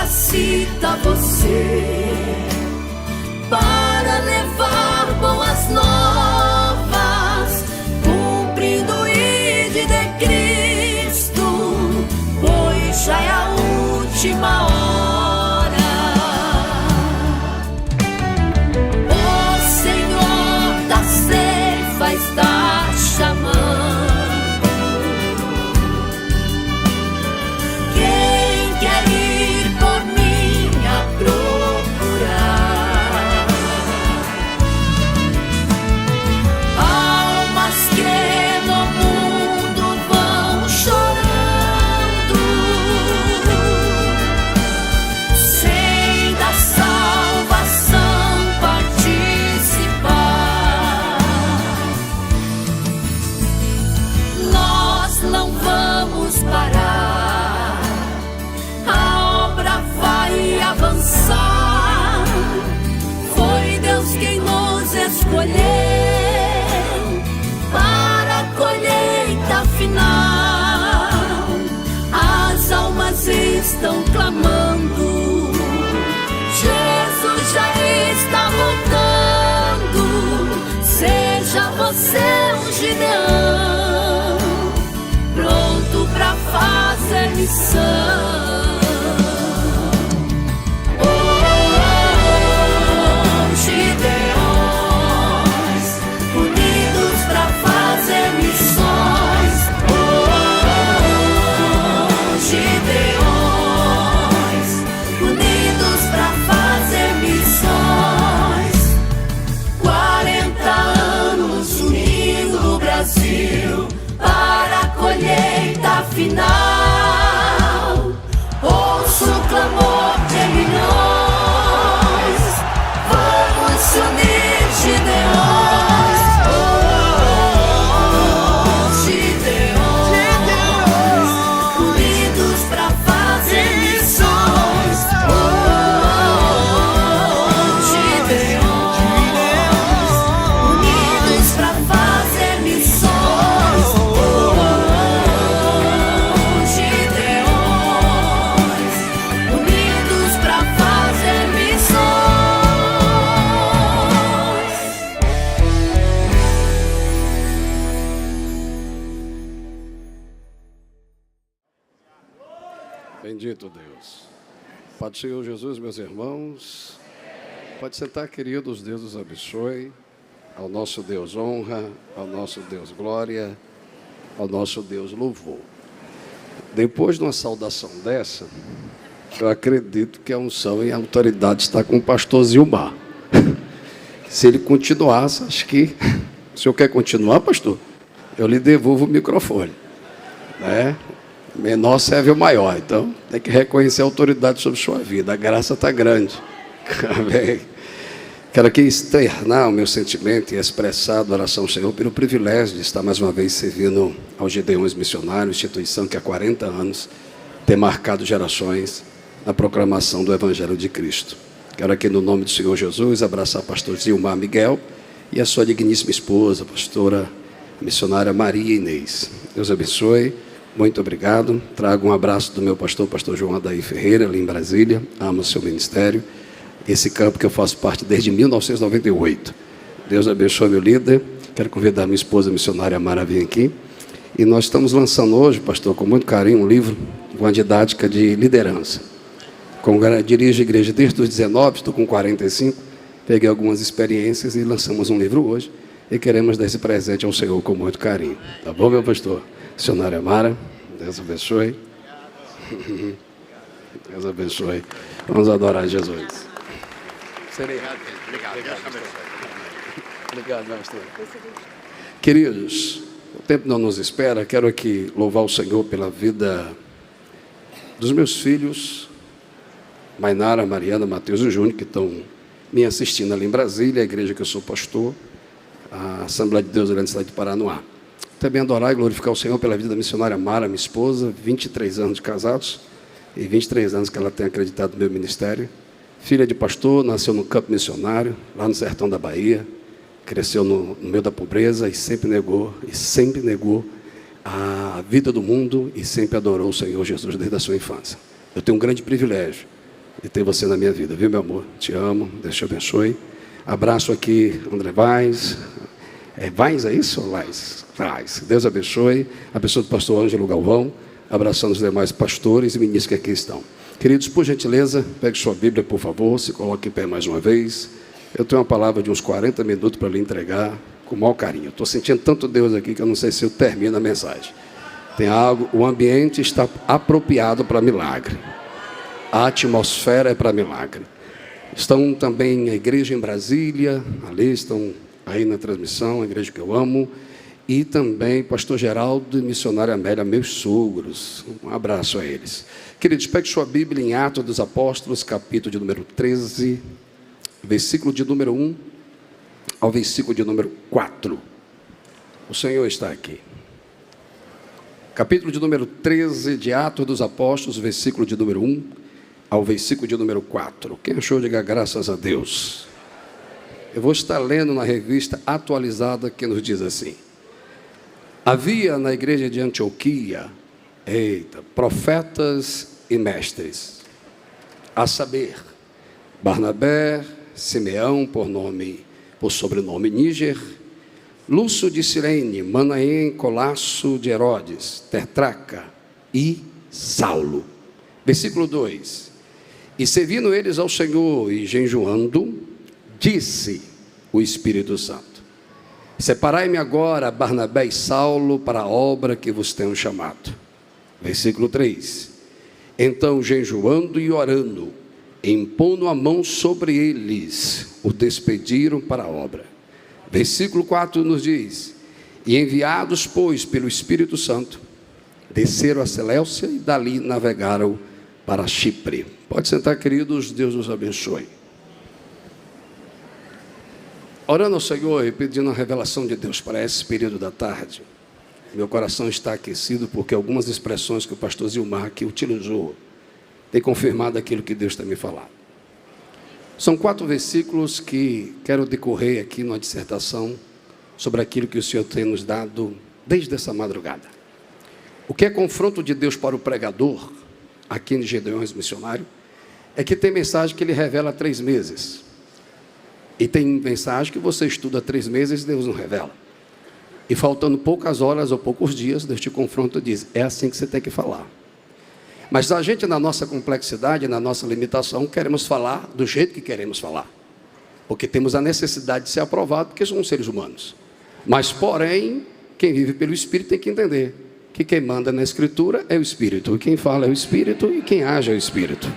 capacita você para levar boas novas, cumprindo o ID de Cristo, pois já é a última hora. O Senhor da ceifa está chamando. Foi Deus quem nos escolheu para a colheita final. As almas estão clamando, Jesus já está voltando. Seja você um Gideão, pronto para fazer missão. Para a colheita final, ouço o clamor de milhões. Vamos se unir, Gideões. Gideões, unidos para fazer missões. Gideões, unidos para fazer missões. Bendito Deus. Pai do Senhor Jesus, meus irmãos. Pode sentar, queridos. Deus os abençoe. Ao nosso Deus honra, ao nosso Deus glória, ao nosso Deus louvor. Depois de uma saudação dessa, eu acredito que a unção e a autoridade está com o pastor Zilmar. Se ele continuasse, acho que... O senhor quer continuar, pastor? Eu lhe devolvo o microfone, né? Menor serve o maior, então tem que reconhecer a autoridade sobre sua vida. A graça está grande. Amém. Quero aqui externar o meu sentimento e expressar a adoração ao Senhor pelo privilégio de estar mais uma vez servindo aos Gideões Missionários, instituição que há 40 anos tem marcado gerações na proclamação do Evangelho de Cristo. Quero aqui, no nome do Senhor Jesus, abraçar o pastor Zilmar Miguel e a sua digníssima esposa, a pastora missionária Maria Inês. Deus abençoe. Muito obrigado. Trago um abraço do meu pastor João Adair Ferreira, ali em Brasília. Amo o seu ministério. Esse campo que eu faço parte desde 1998. Deus abençoe meu líder. Quero convidar minha esposa missionária Mara a vir aqui. E nós estamos lançando hoje, pastor, com muito carinho, um livro com uma didática de liderança. Dirijo a igreja desde os 19, estou com 45. Peguei algumas experiências e lançamos um livro hoje. E queremos dar esse presente ao Senhor com muito carinho. Tá bom, meu pastor? Missionária Mara, Deus abençoe. Deus abençoe. Vamos adorar Jesus. Obrigado, pastor. Queridos, o tempo não nos espera. Quero aqui louvar o Senhor pela vida dos meus filhos, Mainara, Mariana, Mateus e Júnior, que estão me assistindo ali em Brasília, a igreja que eu sou pastor, a Assembleia de Deus ali na cidade de Paranoá. Também adorar e glorificar o Senhor pela vida da missionária Mara, minha esposa, 23 anos de casados e 23 anos que ela tem acreditado no meu ministério. Filha de pastor, nasceu no campo missionário, lá no sertão da Bahia, cresceu no meio da pobreza e sempre negou a vida do mundo e sempre adorou o Senhor Jesus desde a sua infância. Eu tenho um grande privilégio de ter você na minha vida, viu, meu amor? Te amo, Deus te abençoe. Abraço aqui, André Vaz. Vaz, é isso? Vaz. Vaz. Deus abençoe. Abençoe o pastor Ângelo Galvão. Abraçando os demais pastores e ministros que aqui estão. Queridos, por gentileza, pegue sua Bíblia, por favor, se coloque em pé mais uma vez. Eu tenho uma palavra de uns 40 minutos para lhe entregar, com o maior carinho. Estou sentindo tanto Deus aqui que eu não sei se eu termino a mensagem. Tem algo, o ambiente está apropriado para milagre. A atmosfera é para milagre. Estão também a igreja em Brasília, ali estão aí na transmissão, a igreja que eu amo, e também pastor Geraldo e missionária Amélia, meus sogros. Um abraço a eles. Queridos, pegue sua Bíblia em Atos dos Apóstolos, capítulo de número 13, versículo de número 1 ao versículo de número 4. O Senhor está aqui. Capítulo de número 13 de Atos dos Apóstolos, versículo de número 1 ao versículo de número 4. Quem achou, diga graças a Deus. Eu vou estar lendo na revista atualizada que nos diz assim: havia na igreja de Antioquia, profetas e mestres, a saber, Barnabé, Simeão, por sobrenome Níger, Lúcio de Cirene, Manaém, Colasso de Herodes, Tetraca e Saulo. Versículo 2: e servindo eles ao Senhor e jejuando, disse o Espírito Santo: separai-me agora Barnabé e Saulo para a obra que vos tenho chamado. Versículo 3: então jejuando e orando, impondo a mão sobre eles, o despediram para a obra. Versículo 4 nos diz: e enviados, pois, pelo Espírito Santo, desceram a Seleucia e dali navegaram para Chipre. Pode sentar, queridos, Deus nos abençoe. Orando ao Senhor e pedindo a revelação de Deus para esse período da tarde, meu coração está aquecido porque algumas expressões que o pastor Zilmar aqui utilizou têm confirmado aquilo que Deus tem me falado. São 4 versículos que quero decorrer aqui numa dissertação sobre aquilo que o Senhor tem nos dado desde essa madrugada. O que é confronto de Deus para o pregador, aqui em Gedeões Missionário, é que tem mensagem que ele revela há 3 meses. E tem mensagem que você estuda há 3 meses e Deus não revela. E faltando poucas horas ou poucos dias, Deus te confronta e diz: é assim que você tem que falar. Mas a gente, na nossa complexidade, na nossa limitação, queremos falar do jeito que queremos falar. Porque temos a necessidade de ser aprovado, porque somos seres humanos. Mas, porém, quem vive pelo Espírito tem que entender que quem manda na Escritura é o Espírito. E quem fala é o Espírito e quem age é o Espírito.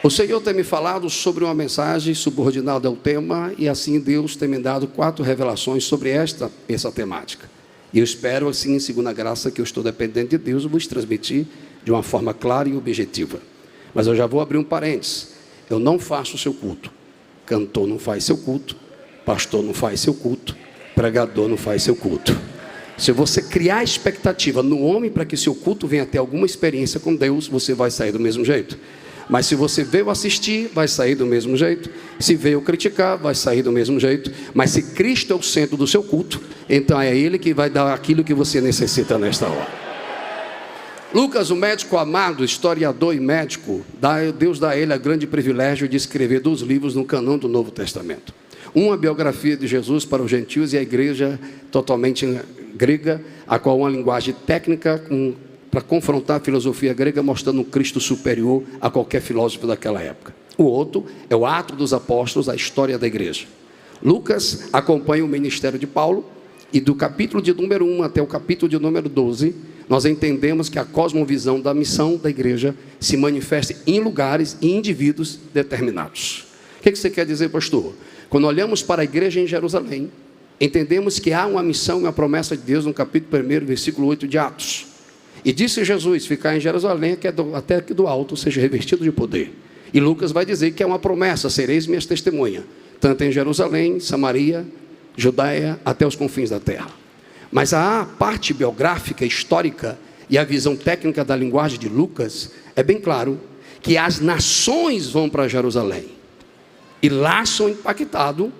O Senhor tem me falado sobre uma mensagem subordinada ao tema, e assim Deus tem me dado 4 revelações sobre essa temática. E eu espero, assim, segundo a graça que eu estou dependendo de Deus, vos transmitir de uma forma clara e objetiva. Mas eu já vou abrir um parênteses: eu não faço o seu culto, cantor não faz seu culto, pastor não faz seu culto, pregador não faz seu culto. Se você criar expectativa no homem para que seu culto venha ter alguma experiência com Deus, você vai sair do mesmo jeito. Mas se você veio assistir, vai sair do mesmo jeito. Se veio criticar, vai sair do mesmo jeito. Mas se Cristo é o centro do seu culto, então é Ele que vai dar aquilo que você necessita nesta hora. Lucas, o médico amado, historiador e médico, Deus dá a ele a grande privilégio de escrever 2 livros no canão do Novo Testamento. Uma biografia de Jesus para os gentios e a igreja totalmente grega, a qual uma linguagem técnica para confrontar a filosofia grega, mostrando um Cristo superior a qualquer filósofo daquela época. O outro é o Atos dos Apóstolos, a história da igreja. Lucas acompanha o ministério de Paulo, e do capítulo de número 1 até o capítulo de número 12, nós entendemos que a cosmovisão da missão da igreja se manifesta em lugares e indivíduos determinados. O que você quer dizer, pastor? Quando olhamos para a igreja em Jerusalém, entendemos que há uma missão e uma promessa de Deus no capítulo 1, versículo 8 de Atos. E disse Jesus: ficar em Jerusalém até que do alto seja revestido de poder. E Lucas vai dizer que é uma promessa: sereis minhas testemunhas, tanto em Jerusalém, Samaria, Judeia, até os confins da terra. Mas a parte biográfica, histórica e a visão técnica da linguagem de Lucas é bem claro que as nações vão para Jerusalém e lá são impactados,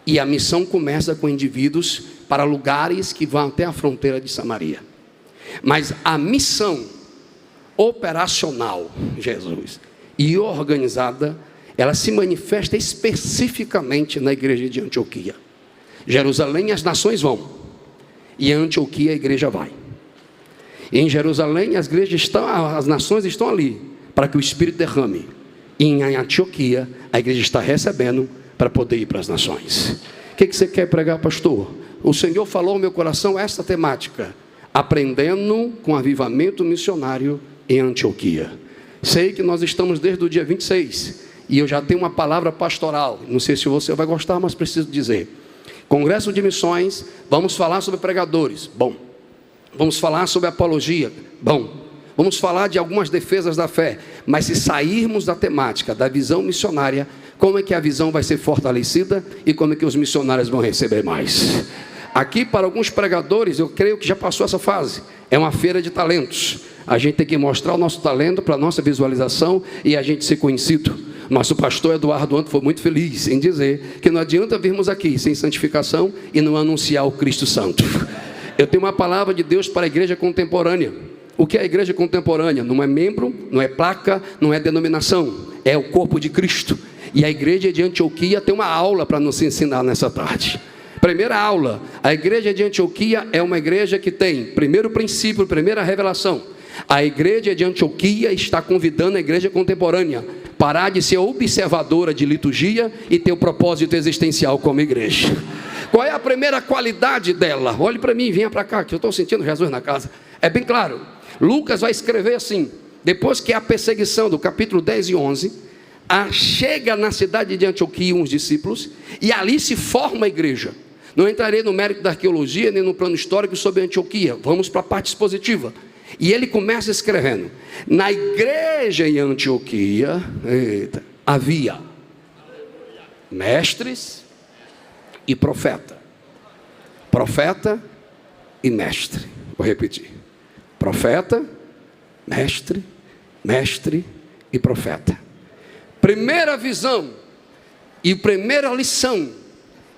e a missão começa com indivíduos para lugares que vão até a fronteira de Samaria. Mas a missão operacional, Jesus, e organizada, ela se manifesta especificamente na igreja de Antioquia. Jerusalém as nações vão, e em Antioquia a igreja vai. Em Jerusalém as nações estão ali, para que o Espírito derrame. E em Antioquia a igreja está recebendo para poder ir para as nações. O que você quer pregar, pastor? O Senhor falou ao meu coração essa temática: aprendendo com avivamento missionário em Antioquia. Sei que nós estamos desde o dia 26, e eu já tenho uma palavra pastoral. Não sei se você vai gostar, mas preciso dizer. Congresso de missões, vamos falar sobre pregadores. Bom. Vamos falar sobre apologia. Bom. Vamos falar de algumas defesas da fé. Mas se sairmos da temática da visão missionária, como é que a visão vai ser fortalecida e como é que os missionários vão receber mais? Aqui, para alguns pregadores, eu creio que já passou essa fase. É uma feira de talentos. A gente tem que mostrar o nosso talento para a nossa visualização e a gente ser conhecido. Nosso pastor Eduardo ontem foi muito feliz em dizer que não adianta virmos aqui sem santificação e não anunciar o Cristo Santo. Eu tenho uma palavra de Deus para a igreja contemporânea. O que é a igreja contemporânea? Não é membro, não é placa, não é denominação. É o corpo de Cristo. E a igreja de Antioquia tem uma aula para nos ensinar nessa tarde. Primeira aula: a igreja de Antioquia é uma igreja que tem primeiro princípio, primeira revelação. A igreja de Antioquia está convidando a igreja contemporânea parar de ser observadora de liturgia e ter o propósito existencial como igreja. Qual é a primeira qualidade dela? Olhe para mim, venha para cá, que eu estou sentindo Jesus na casa. É bem claro. Lucas vai escrever assim: depois que a perseguição do capítulo 10 e 11, chega na cidade de Antioquia uns discípulos, e ali se forma a igreja. Não entrarei no mérito da arqueologia, nem no plano histórico sobre Antioquia. Vamos para a parte expositiva. E ele começa escrevendo: na igreja em Antioquia, havia mestres e profeta. Profeta e mestre. Vou repetir: profeta, mestre, mestre e profeta. Primeira visão e primeira lição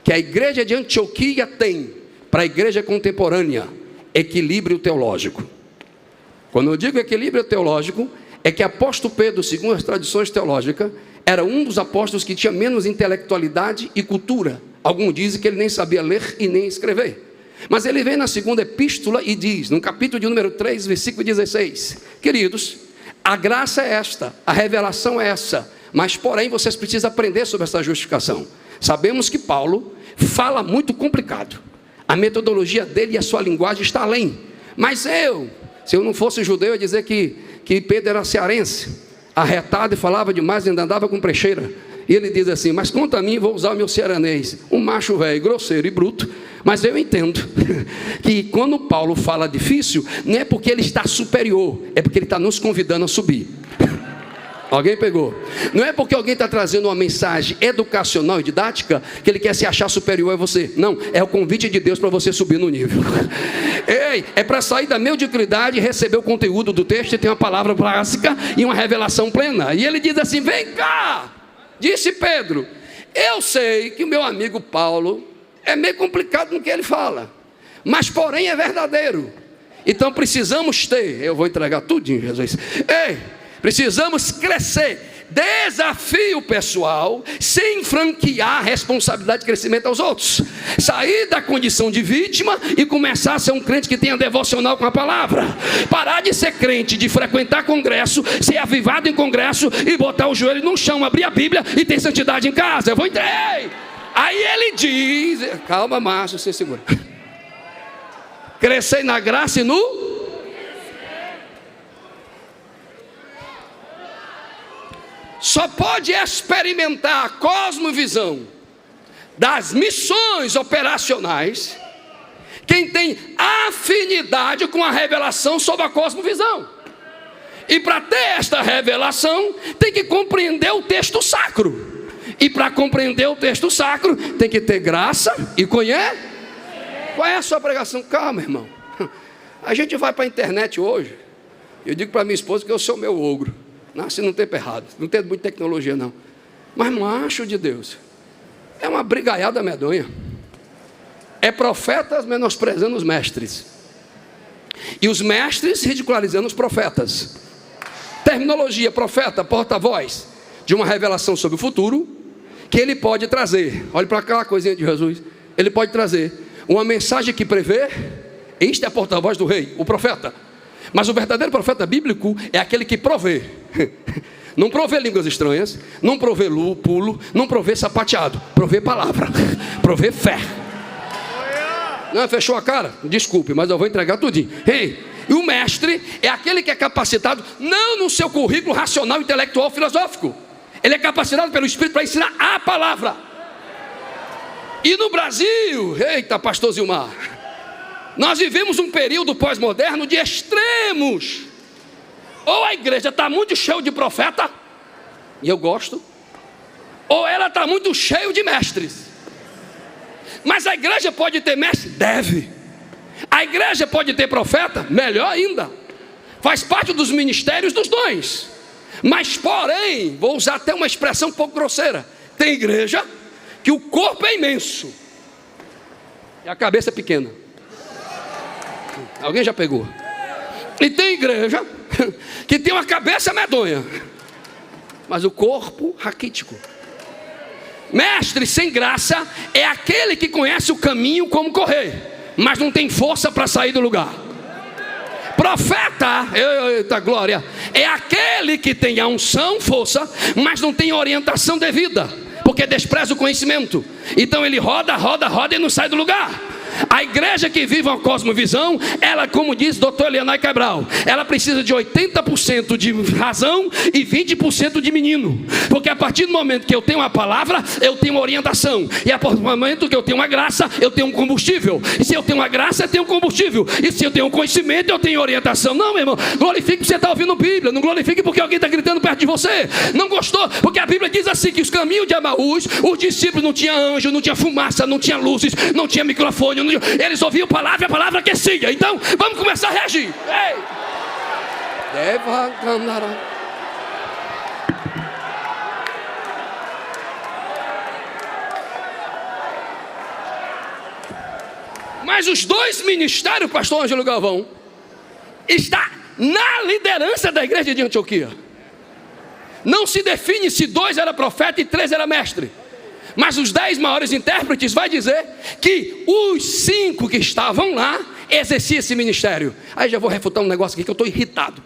que a igreja de Antioquia tem para a igreja contemporânea: equilíbrio teológico. Quando eu digo equilíbrio teológico, é que apóstolo Pedro, segundo as tradições teológicas, era um dos apóstolos que tinha menos intelectualidade e cultura. Alguns dizem que ele nem sabia ler e nem escrever. Mas ele vem na segunda epístola e diz, no capítulo de número 3, versículo 16: queridos, a graça é esta, a revelação é essa, mas porém vocês precisam aprender sobre essa justificação. Sabemos que Paulo fala muito complicado. A metodologia dele e a sua linguagem está além. Mas se eu não fosse judeu, eu ia dizer que Pedro era cearense, arretado e falava demais e ainda andava com precheira. E ele diz assim: mas quanto a mim, vou usar o meu cearanês, um macho velho, grosseiro e bruto. Mas eu entendo que quando Paulo fala difícil, não é porque ele está superior, é porque ele está nos convidando a subir. Alguém pegou? Não é porque alguém está trazendo uma mensagem educacional e didática que ele quer se achar superior a você. Não, é o convite de Deus para você subir no nível. Ei, é para sair da mediocridade e receber o conteúdo do texto e ter uma palavra clássica e uma revelação plena. E ele diz assim: vem cá, disse Pedro, eu sei que o meu amigo Paulo é meio complicado no que ele fala, mas porém é verdadeiro. Então precisamos ter, eu vou entregar tudinho, Jesus. Ei, precisamos crescer, desafio pessoal, sem franquear a responsabilidade de crescimento aos outros. Sair da condição de vítima e começar a ser um crente que tenha devocional com a palavra. Parar de ser crente, de frequentar congresso, ser avivado em congresso e botar o joelho no chão, abrir a Bíblia e ter santidade em casa. Eu vou entrar. Aí ele diz, calma, Márcio, você segura. Crescer na graça e no... Só pode experimentar a cosmovisão das missões operacionais quem tem afinidade com a revelação sobre a cosmovisão. E para ter esta revelação, tem que compreender o texto sacro. E para compreender o texto sacro, tem que ter graça e conhecer. Qual é a sua pregação? Calma, irmão. A gente vai para a internet hoje. Eu digo para minha esposa que eu sou meu ogro. Nasce num tempo errado, não tem muita tecnologia não. Mas macho de Deus, é uma brigaiada medonha. É profetas menosprezando os mestres, e os mestres ridicularizando os profetas. terminologia, profeta, porta-voz de uma revelação sobre o futuro, que ele pode trazer, olhe para aquela coisinha de Jesus, ele pode trazer uma mensagem que prevê. Este é a porta-voz do rei, o profeta. Mas o verdadeiro profeta bíblico é aquele que provê. Não provê línguas estranhas, não provê pulo, não provê sapateado, provê palavra, provê fé. Não, fechou a cara? Desculpe, mas eu vou entregar tudinho. Ei, e o mestre é aquele que é capacitado, não no seu currículo racional, intelectual, filosófico. Ele é capacitado pelo Espírito para ensinar a palavra. E no Brasil, eita, pastor Zilmar, nós vivemos um período pós-moderno de extremos. Ou a igreja está muito cheia de profeta, e eu gosto, ou ela está muito cheia de mestres. Mas a igreja pode ter mestre? Deve. A igreja pode ter profeta? Melhor ainda. Faz parte dos ministérios dos dons. Mas porém, vou usar até uma expressão um pouco grosseira, tem igreja que o corpo é imenso e a cabeça é pequena. Alguém já pegou? E tem igreja que tem uma cabeça medonha, mas o corpo raquítico. Mestre sem graça é aquele que conhece o caminho como correr, mas não tem força para sair do lugar. Profeta, eita glória, é aquele que tem a unção, força, mas não tem orientação devida, porque despreza o conhecimento. Então ele roda e não sai do lugar. A igreja que vive uma cosmovisão, ela, como diz Dr. Elianai Cabral, ela precisa de 80% de razão e 20% de menino. Porque a partir do momento que eu tenho uma palavra, eu tenho uma orientação. E a partir do momento que eu tenho uma graça, eu tenho um combustível. E se eu tenho uma graça, eu tenho um combustível. E se eu tenho um conhecimento, eu tenho orientação. Não, meu irmão, glorifique porque você está ouvindo Bíblia. Não glorifique porque alguém está gritando perto de você. Não gostou? Porque a Bíblia diz assim, que os caminhos de Emaús, os discípulos não tinham anjo, não tinha fumaça, não tinha luzes, não tinha microfone, eles ouviam palavra e a palavra aquecia. Então vamos começar a reagir. Ei! Mas os dois ministérios, pastor Ângelo Galvão, está na liderança da igreja de Antioquia. Não se define se 2 era profeta e 3 era mestre. Mas os 10 maiores intérpretes vai dizer que os 5 que estavam lá exerciam esse ministério. Aí já vou refutar um negócio aqui que eu estou irritado.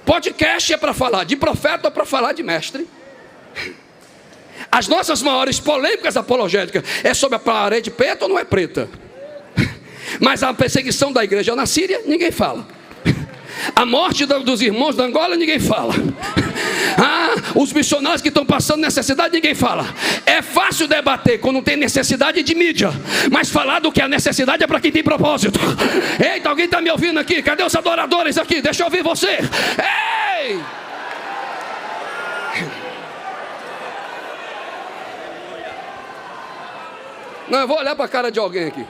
Podcast é para falar de profeta ou para falar de mestre? As nossas maiores polêmicas apologéticas é sobre a parede preta ou não é preta? Mas a perseguição da igreja na Síria, ninguém fala. A morte dos irmãos da Angola, ninguém fala. Os missionários que estão passando necessidade, ninguém fala. É fácil debater quando não tem necessidade de mídia, mas falar do que a necessidade é para quem tem propósito. Eita, alguém está me ouvindo aqui? Cadê os adoradores aqui? Deixa eu ouvir você. Ei! Não, eu vou olhar para a cara de alguém aqui.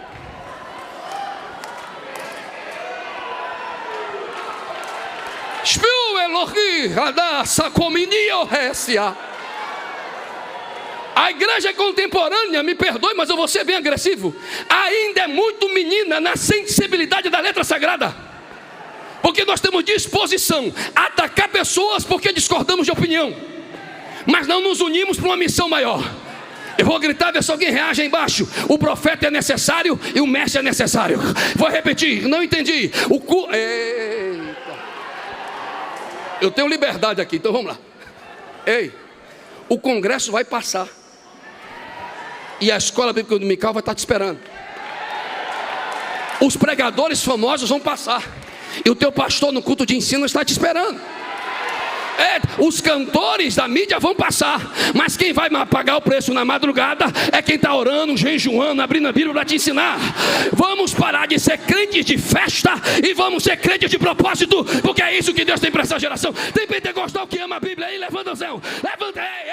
A igreja contemporânea, me perdoe, mas eu vou ser bem agressivo, ainda é muito menina na sensibilidade da letra sagrada. Porque nós temos disposição a atacar pessoas porque discordamos de opinião, mas não nos unimos para uma missão maior. Eu vou gritar, ver se alguém reage aí embaixo. O profeta é necessário e o mestre é necessário. Vou repetir, não entendi. Eita. Eu tenho liberdade aqui, então vamos lá. Ei, o congresso vai passar e a escola bíblica dominical vai estar te esperando. Os pregadores famosos vão passar e o teu pastor no culto de ensino está te esperando. Os cantores da mídia vão passar, mas quem vai pagar o preço na madrugada é quem está orando, jejuando, abrindo a Bíblia para te ensinar. Vamos parar de ser crentes de festa e vamos ser crentes de propósito, porque é isso que Deus tem para essa geração. Tem pentecostal que ama a Bíblia aí, levanta o céu, levanta, ei.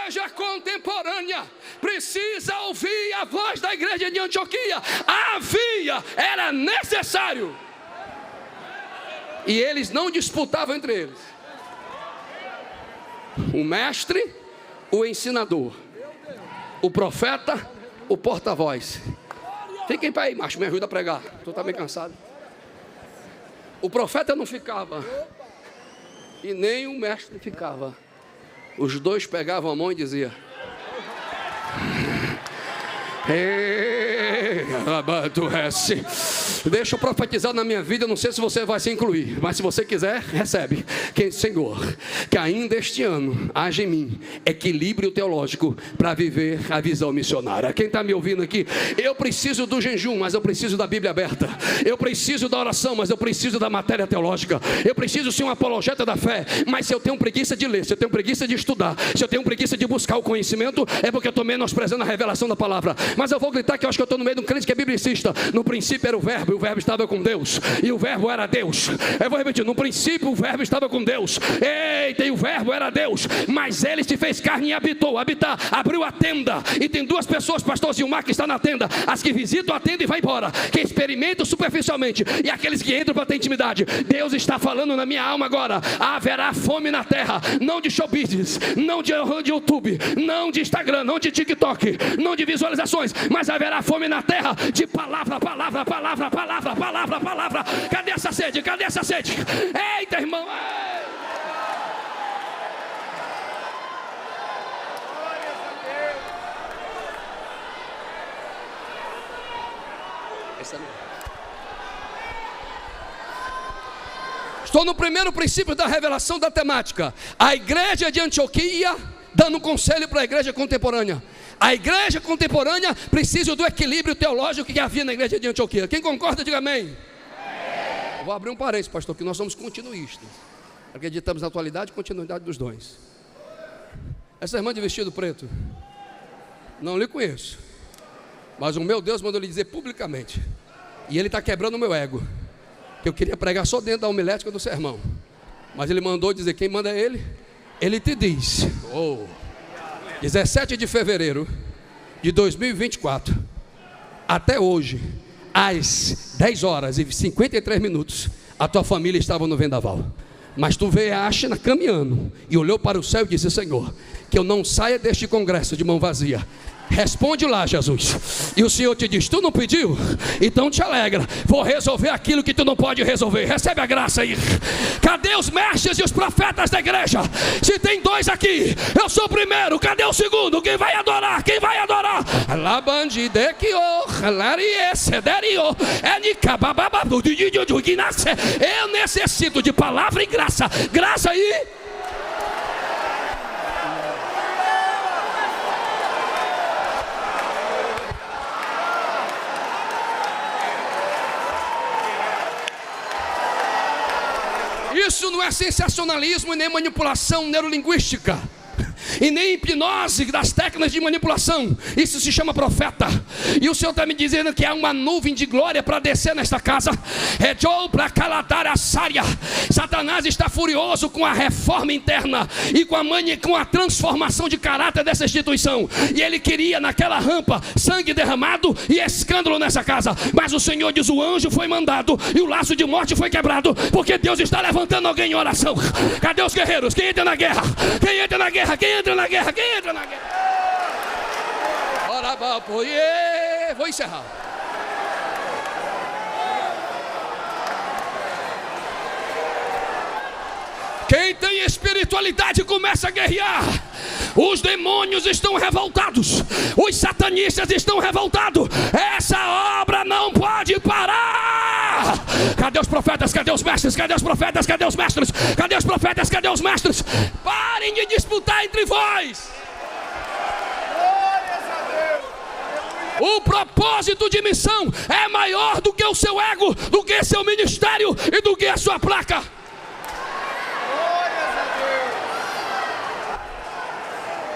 Igreja contemporânea precisa ouvir a voz da igreja de Antioquia. Era necessário. E eles não disputavam entre eles. O mestre, o ensinador. O profeta, o porta-voz. Fiquem para aí, macho, me ajuda a pregar. Estou também cansado. O profeta não ficava. E nem o mestre ficava. Os dois pegavam a mão e diziam: deixa eu profetizar na minha vida. Não sei se você vai se incluir, mas se você quiser, recebe. Senhor, que ainda este ano haja em mim equilíbrio teológico para viver a visão missionária. Quem está me ouvindo aqui? Eu preciso do jejum, mas eu preciso da Bíblia aberta. Eu preciso da oração, mas eu preciso da matéria teológica. Eu preciso ser um apologeta da fé, mas se eu tenho preguiça de ler, se eu tenho preguiça de estudar, se eu tenho preguiça de buscar o conhecimento, é porque eu estou menosprezando a revelação da palavra. Mas eu vou gritar que eu acho que eu estou no meio de um crente que é biblicista. No princípio era o verbo, e o verbo estava com Deus, e o verbo era Deus. Eu vou repetir: no princípio o verbo estava com Deus. Eita, e o verbo era Deus, mas ele se fez carne e habitar, abriu a tenda. E tem duas pessoas, pastor Zilmar, que está na tenda: as que visitam a tenda e vai embora, que experimentam superficialmente, e aqueles que entram para ter intimidade. Deus está falando na minha alma agora: haverá fome na terra, não de show business, não de YouTube, não de Instagram, não de TikTok, não de visualizações, mas haverá fome na terra de palavra. Cadê essa sede? Cadê essa sede? Eita, irmão! Estou no primeiro princípio da revelação da temática. A igreja de Antioquia dando um conselho para a igreja contemporânea. A igreja contemporânea precisa do equilíbrio teológico que havia na igreja de Antioquia. Quem concorda, diga amém. Eu vou abrir um parênteses, pastor, que nós somos continuistas. Acreditamos na atualidade e continuidade dos dons. Essa irmã de vestido preto, não lhe conheço, mas o meu Deus mandou lhe dizer publicamente, e ele está quebrando o meu ego, que eu queria pregar só dentro da homilética do sermão, mas ele mandou dizer: quem manda é ele? Ele te diz: 17 de fevereiro de 2024, até hoje, às 10 horas e 53 minutos, a tua família estava no vendaval. Mas tu veio a Ashna caminhando e olhou para o céu e disse: Senhor, que eu não saia deste congresso de mão vazia. Responde lá, Jesus. E o Senhor te diz: tu não pediu? Então te alegra, vou resolver aquilo que tu não pode resolver. Recebe a graça aí. Cadê os mestres e os profetas da igreja? Se tem dois aqui, eu sou o primeiro. Cadê o segundo? Quem vai adorar? Quem vai adorar? Eu necessito de palavra e graça. Graça aí. Isso não é sensacionalismo e nem manipulação neurolinguística e nem hipnose das técnicas de manipulação. Isso se chama profeta. E o Senhor está me dizendo que há uma nuvem de glória para descer nesta casa. Satanás está furioso com a reforma interna e com a transformação de caráter dessa instituição. E ele queria naquela rampa sangue derramado e escândalo nessa casa. Mas o Senhor diz: o anjo foi mandado e o laço de morte foi quebrado, porque Deus está levantando alguém em oração. Cadê os guerreiros? Quem entra na guerra? Quem entra na guerra? Quem entra na guerra? Quem entra na guerra? Vou encerrar. Quem tem espiritualidade começa a guerrear. Os demônios estão revoltados, os satanistas estão revoltados. Essa obra não pode parar. Cadê os profetas? Cadê os mestres? Cadê os profetas? Cadê os mestres? Cadê os profetas? Cadê os mestres? Parem de disputar entre vós. O propósito de missão é maior do que o seu ego, do que seu ministério e do que a sua placa.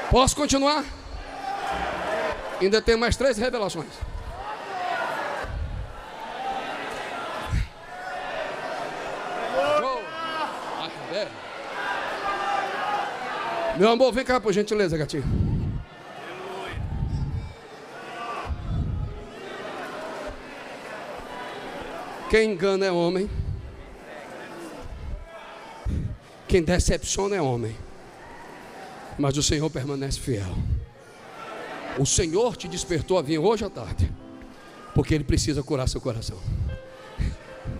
Posso continuar? Ainda tem mais 3 revelações. Meu amor, vem cá por gentileza, gatinho. Quem engana é homem, Quem decepciona é homem, mas o Senhor permanece fiel. O Senhor te despertou a vir hoje à tarde, porque Ele precisa curar seu coração.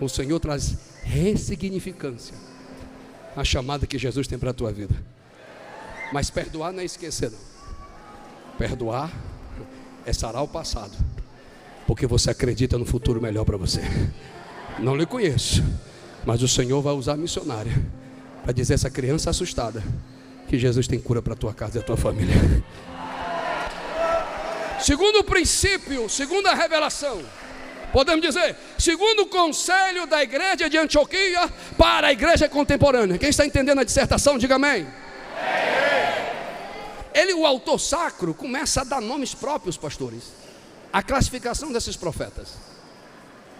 O Senhor traz ressignificância à chamada que Jesus tem para a tua vida. Mas perdoar não é esquecer, não. Perdoar é sarar o passado, porque você acredita no futuro melhor para você. Não lhe conheço, mas o Senhor vai usar a missionária para dizer a essa criança assustada que Jesus tem cura para a tua casa e a tua família. Segundo princípio, segunda revelação, podemos dizer, segundo o conselho da igreja de Antioquia para a igreja contemporânea. Quem está entendendo a dissertação, diga amém. O autor sacro começa a dar nomes próprios, pastores, a classificação desses profetas.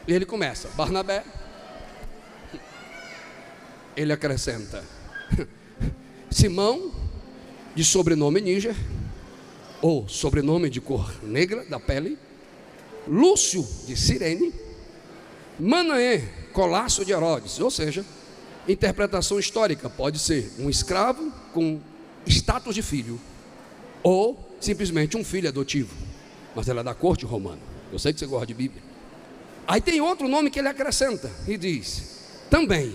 E ele começa, Barnabé, ele acrescenta Simão, de sobrenome Níger, ou sobrenome de cor negra da pele, Lúcio de Cirene, Manaém, colasso de Herodes, ou seja, interpretação histórica, pode ser um escravo com status de filho, ou simplesmente um filho adotivo, mas ela é da corte romana. Eu sei que você gosta de Bíblia. Aí tem outro nome que ele acrescenta e diz, também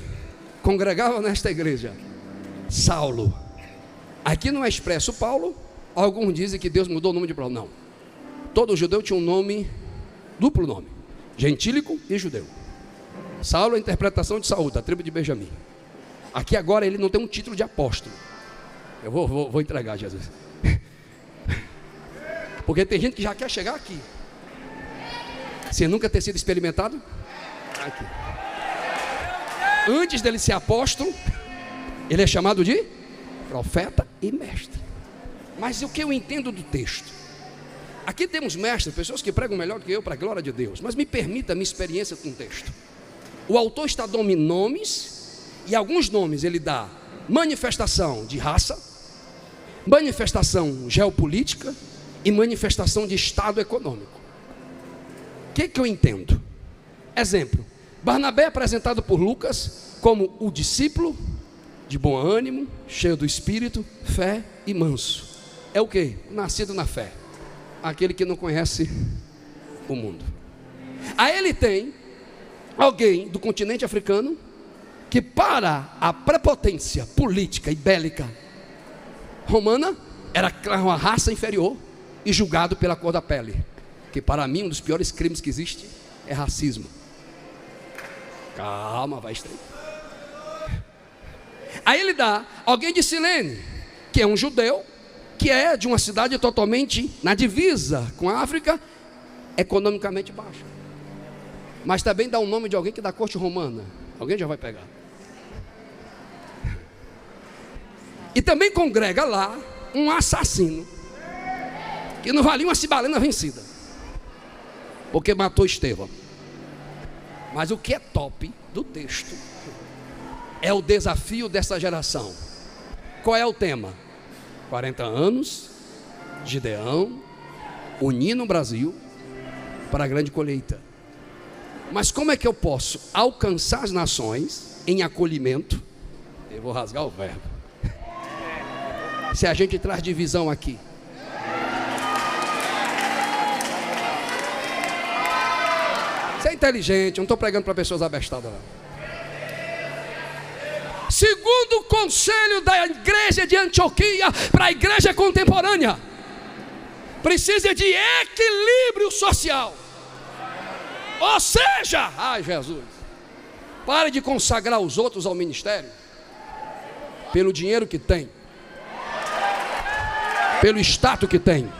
congregava nesta igreja Saulo. Aqui não é expresso Paulo. Alguns dizem que Deus mudou o nome de Paulo. Não, todo judeu tinha um nome, duplo nome, gentílico e judeu. Saulo é a interpretação de Saul, da tribo de Benjamim. Aqui agora ele não tem um título de apóstolo. Eu vou entregar Jesus, porque tem gente que já quer chegar aqui sem nunca ter sido experimentado aqui. Antes dele ser apóstolo, ele é chamado de profeta e mestre. Mas o que eu entendo do texto? Aqui temos mestres, pessoas que pregam melhor do que eu para a glória de Deus. Mas me permita a minha experiência com o texto. O autor está dando nomes, e alguns nomes ele dá manifestação de raça, manifestação geopolítica e manifestação de estado econômico. O que eu entendo? Exemplo, Barnabé é apresentado por Lucas como o discípulo de bom ânimo, cheio do Espírito, fé e manso. É o que? Nascido na fé, aquele que não conhece o mundo. Aí ele tem alguém do continente africano que, para a prepotência política e bélica romana, era uma raça inferior e julgado pela cor da pele, que para mim um dos piores crimes que existe é racismo. Calma, vai estranho. Aí ele dá alguém de Cirene, que é um judeu, que é de uma cidade totalmente na divisa com a África, economicamente baixa. Mas também dá o nome de alguém que é da corte romana. Alguém já vai pegar. E também congrega lá um assassino, que não valia uma cibalena vencida, porque matou Estevão. Mas o que é top do texto é o desafio dessa geração. Qual é o tema? 40 anos, Gideão, unindo o Brasil para a grande colheita. Mas como é que eu posso alcançar as nações em acolhimento? Eu vou rasgar o verbo. Se a gente traz divisão aqui. Você é inteligente, eu não estou pregando para pessoas abestadas não. Segundo o conselho da igreja de Antioquia para a igreja contemporânea, precisa de equilíbrio social. Ou seja, ai Jesus, pare de consagrar os outros ao ministério pelo dinheiro que tem, pelo status que tem.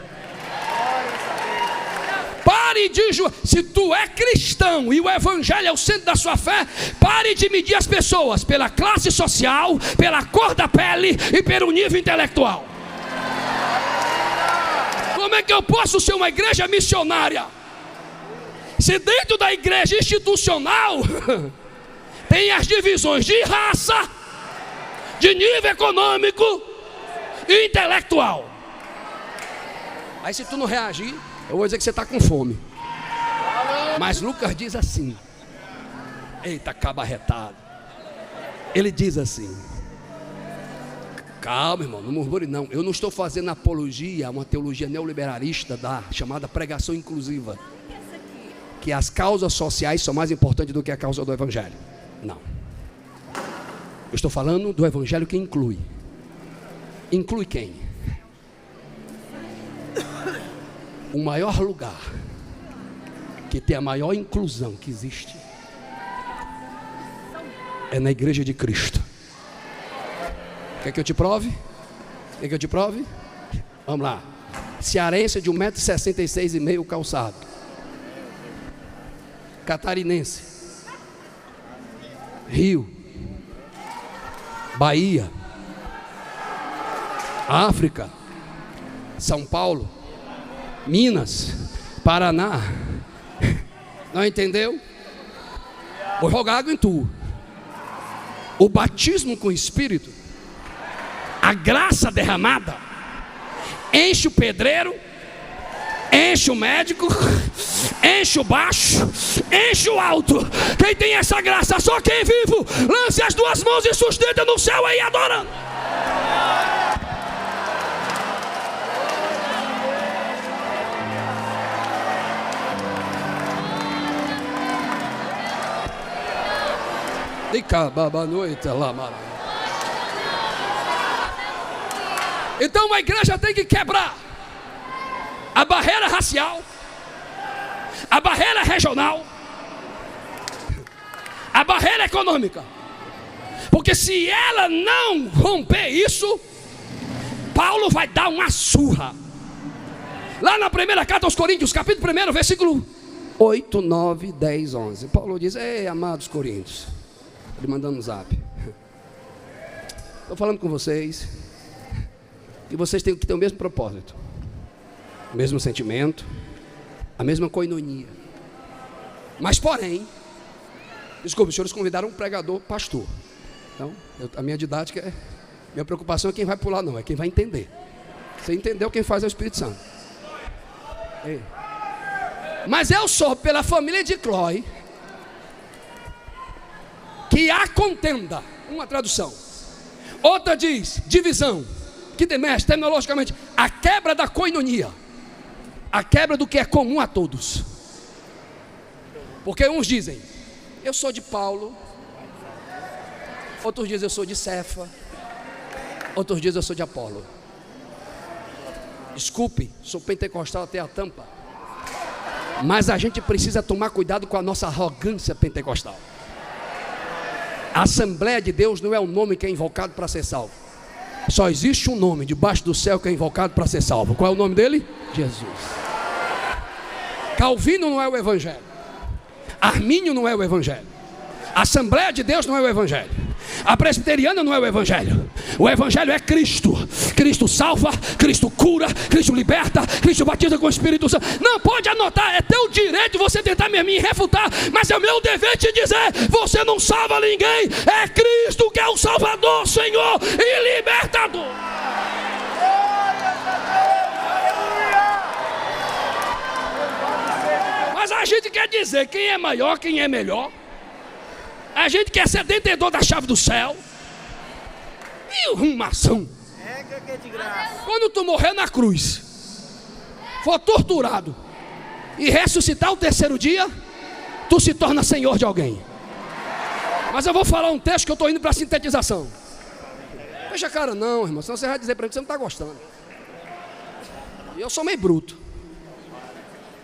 Pare de, se tu é cristão e o evangelho é o centro da sua fé, pare de medir as pessoas pela classe social, pela cor da pele e pelo nível intelectual. Como é que eu posso ser uma igreja missionária se dentro da igreja institucional tem as divisões de raça, de nível econômico e intelectual? Aí se tu não reagir, eu vou dizer que você está com fome. Mas Lucas diz assim, eita cabarretado, ele diz assim: Calma, irmão, não murmure não. Eu não estou fazendo apologia a uma teologia neoliberalista da chamada pregação inclusiva, que as causas sociais são mais importantes do que a causa do evangelho. Não. Eu estou falando do evangelho que inclui. Inclui quem? O maior lugar que tem a maior inclusão que existe é na igreja de Cristo. Quer que eu te prove? Quer que eu te prove? Vamos lá. Cearense de 1,66 m calçado. Catarinense. Rio. Bahia. África. São Paulo. Minas. Paraná. Não entendeu? Vou jogar água em tu. O batismo com o Espírito, a graça derramada, enche o pedreiro, enche o médico, enche o baixo, enche o alto. Quem tem essa graça? Só quem vivo. Lance as duas mãos e sustenta no céu aí adorando. Então a igreja tem que quebrar a barreira racial, a barreira regional, a barreira econômica. Porque se ela não romper isso, Paulo vai dar uma surra. Lá na primeira carta aos Coríntios, capítulo 1, versículo 8, 9, 10, 11. Paulo diz: ei, amados coríntios, ele mandando um zap, estou falando com vocês, e vocês têm que ter o mesmo propósito, o mesmo sentimento, a mesma koinonia. Mas porém, desculpe, os senhores convidaram um pregador pastor. Então, a minha didática é, minha preocupação é quem vai pular, não, é quem vai entender. Você entendeu, quem faz é o Espírito Santo. Ei. Mas eu sou pela família de Clói que há contenda, uma tradução. Outra diz divisão, que demestra terminologicamente a quebra da koinonia, a quebra do que é comum a todos. Porque uns dizem, eu sou de Paulo, outros dizem eu sou de Cefa, outros dizem eu sou de Apolo. Desculpe, sou pentecostal até a tampa, mas a gente precisa tomar cuidado com a nossa arrogância pentecostal. A Assembleia de Deus não é o nome que é invocado para ser salvo. Só existe um nome debaixo do céu que é invocado para ser salvo. Qual é o nome dele? Jesus. Calvino não é o Evangelho. Armínio não é o Evangelho. A Assembleia de Deus não é o Evangelho. A presbiteriana não é o Evangelho. O Evangelho é Cristo. Cristo salva, Cristo cura, Cristo liberta, Cristo batiza com o Espírito Santo. Não pode anotar, é teu direito você tentar me refutar, mas é o meu dever te dizer, você não salva ninguém. É Cristo que é o Salvador, Senhor e libertador. Mas a gente quer dizer quem é maior, quem é melhor. A gente quer ser detentor da chave do céu. E arrumação. Quando tu morrer na cruz, for torturado e ressuscitar o terceiro dia, tu se torna senhor de alguém. Mas eu vou falar um texto que eu estou indo para a sintetização. Fecha a cara não, irmão, senão você vai dizer para mim que você não está gostando. E eu sou meio bruto.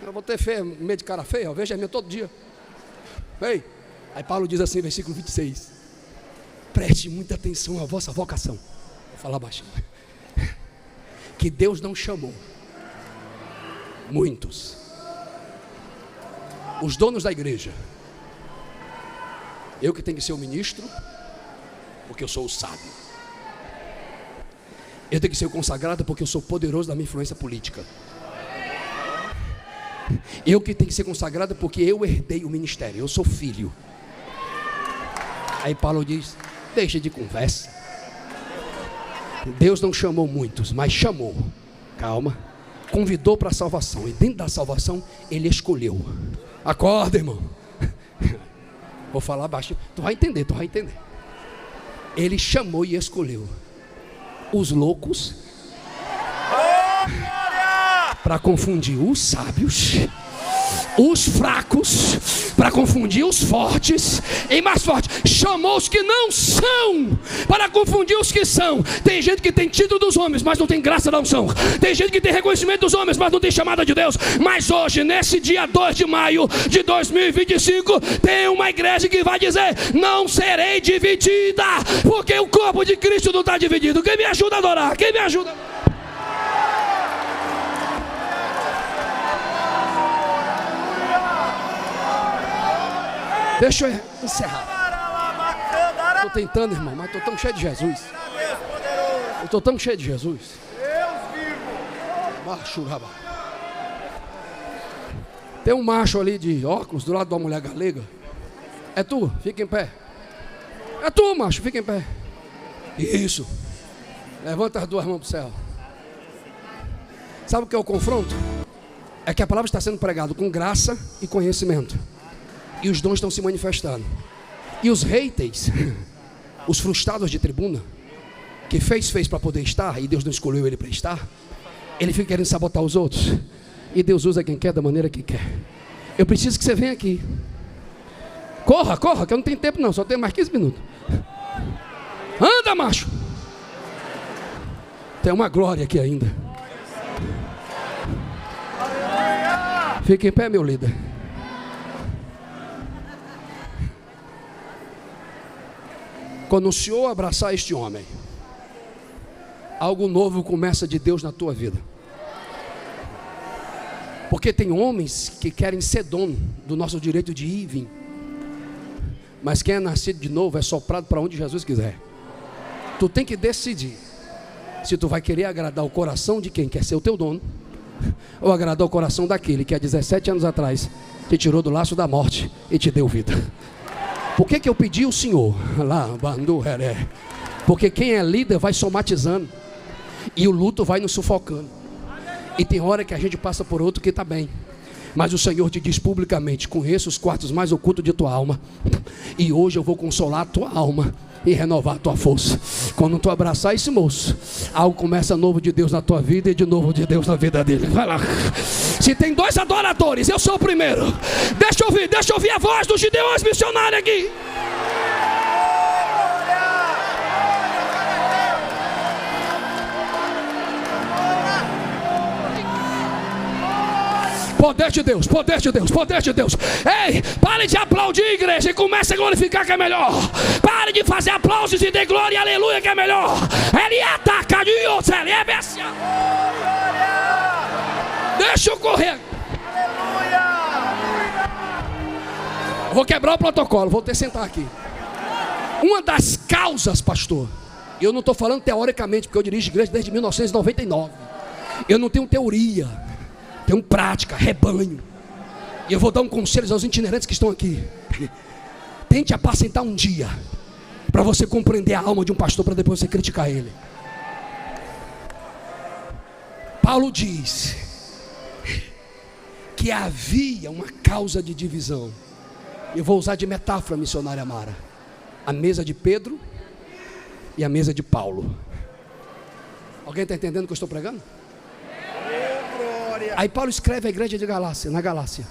Eu vou ter medo de cara feia, veja a minha todo dia. Ei. Aí Paulo diz assim, versículo 26: preste muita atenção à vossa vocação. Vou falar baixinho. Que Deus não chamou muitos, os donos da igreja. Eu que tenho que ser o ministro, porque eu sou o sábio. Eu tenho que ser o consagrado, porque eu sou poderoso da minha influência política. Eu que tenho que ser consagrado, porque eu herdei o ministério, eu sou filho. Aí Paulo diz, deixa de conversa. Deus não chamou muitos, mas chamou. Calma. Convidou para a salvação. E dentro da salvação, Ele escolheu. Acorda, irmão. Vou falar baixo. Tu vai entender. Ele chamou e escolheu. os loucos, para confundir os sábios, os fracos, para confundir os fortes, e mais forte, chamou os que não são, para confundir os que são. Tem gente que tem título dos homens, mas não tem graça da unção. Tem gente que tem reconhecimento dos homens, mas não tem chamada de Deus. Mas hoje, nesse dia 2 de maio de 2025, tem uma igreja que vai dizer: não serei dividida, porque o corpo de Cristo não está dividido. Quem me ajuda a adorar? Quem me ajuda? Deixa eu encerrar. Estou tentando, irmão, mas estou tão cheio de Jesus. Eu estou tão cheio de Jesus. Tem um macho ali de óculos do lado de uma mulher galega. É tu? Fica em pé. É tu, macho, fica em pé. Isso. Levanta as duas mãos para o céu. Sabe o que é o confronto? É que a palavra está sendo pregada com graça e conhecimento. E os dons estão se manifestando. E os haters, os frustrados de tribuna, que fez para poder estar, e Deus não escolheu ele para estar, ele fica querendo sabotar os outros. E Deus usa quem quer da maneira que quer. Eu preciso que você venha aqui. Corra, corra, que eu não tenho tempo não, só tenho mais 15 minutos. Anda, macho. Tem uma glória aqui ainda. Fique em pé, meu líder. Quando o Senhor abraçar este homem, algo novo começa de Deus na tua vida. Porque tem homens que querem ser dono do nosso direito de ir e vir. Mas quem é nascido de novo é soprado para onde Jesus quiser. Tu tem que decidir se tu vai querer agradar o coração de quem quer ser o teu dono, ou agradar o coração daquele que há 17 anos atrás te tirou do laço da morte e te deu vida. Por que eu pedi o Senhor? Porque quem é líder vai somatizando, e o luto vai nos sufocando. E tem hora que a gente passa por outro que está bem, mas o Senhor te diz publicamente: conheço os quartos mais ocultos de tua alma, e hoje eu vou consolar a tua alma e renovar a tua força. Quando tu abraçar esse moço, algo começa novo de Deus na tua vida e de novo de Deus na vida dele. Vai lá. Se tem 2 adoradores, eu sou o primeiro. Deixa eu ouvir a voz dos gideões missionários aqui. Poder de Deus, poder de Deus, poder de Deus. Ei, pare de aplaudir, igreja, e comece a glorificar, que é melhor. Pare de fazer aplausos e de glória e aleluia, que é melhor. Ele ataca de outros, ele é bestia. Deixa eu correr. Vou quebrar o protocolo, vou ter que sentar aqui. Uma das causas, pastor, eu não estou falando teoricamente, porque eu dirijo igreja desde 1999. Eu não tenho teoria, tenho prática, rebanho. E eu vou dar um conselho aos itinerantes que estão aqui. Tente apacentar um dia, para você compreender a alma de um pastor, para depois você criticar ele. Paulo diz que havia uma causa de divisão. Eu vou usar de metáfora, missionária Mara: a mesa de Pedro e a mesa de Paulo. Alguém está entendendo o que eu estou pregando? Aí Paulo escreve à igreja de Galácia, na Galácia,